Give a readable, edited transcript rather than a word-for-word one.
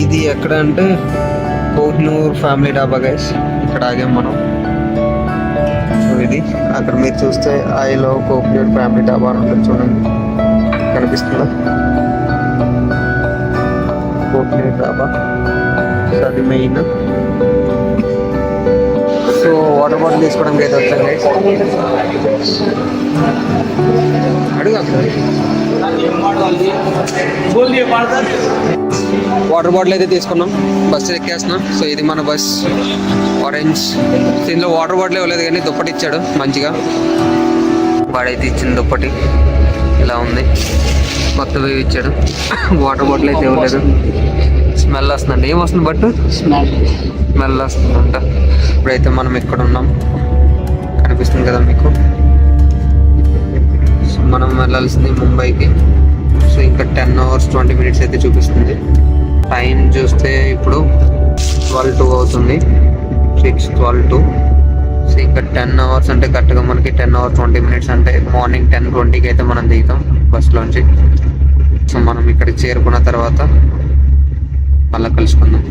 ఇది ఎక్కడ అంటే కోహినూర్ ఫ్యామిలీ డాబా గైస్. ఇక్కడ ఆగాం మనం. సో ఇది అక్కడ మీరు చూస్తే ఐ లవ్ కోహినూర్ ఫ్యామిలీ డాబా అని ఉంటుంది చూడండి, కనిపిస్తుందా? కోహినూర్ డాబా. సో అది మెయిన్. సో వాటర్ బాటిల్ తీసుకోవడానికి అయితే వచ్చాను గైస్. అడుగు వాటర్ బాటిల్ అయితే తీసుకున్నాం, బస్సు ఎక్కేస్తున్నాం. సో ఇది మన బస్ ఆరెంజ్. దీనిలో వాటర్ బాటిల్ ఇవ్వలేదు కానీ దుప్పటి ఇచ్చాడు మంచిగా. వాడైతే ఇచ్చిన దుప్పటి ఇలా ఉంది, కొత్తవి ఇచ్చాడు. వాటర్ బాటిల్ అయితే ఇవ్వలేదు. స్మెల్ వస్తుందండి. ఏం వస్తుంది? బట్ స్మెల్ వస్తుందంట. ఇప్పుడైతే మనం ఇక్కడ ఉన్నాం, కనిపిస్తుంది కదా మీకు. సో మనం వెళ్ళాల్సింది ముంబైకి. సో ఇంకా 10 hours 20 minutes అయితే చూపిస్తుంది. టైం చూస్తే ఇప్పుడు 12:02 అవుతుంది. 6:12. సో ఇంకా 10 hours అంటే కరెక్ట్గా మనకి 10 hours 20 minutes అంటే మార్నింగ్ 10:20కి అయితే మనం దిగుతాం బస్సులోంచి. సో మనం ఇక్కడికి చేరుకున్న తర్వాత మళ్ళీ కలుసుకుందాం.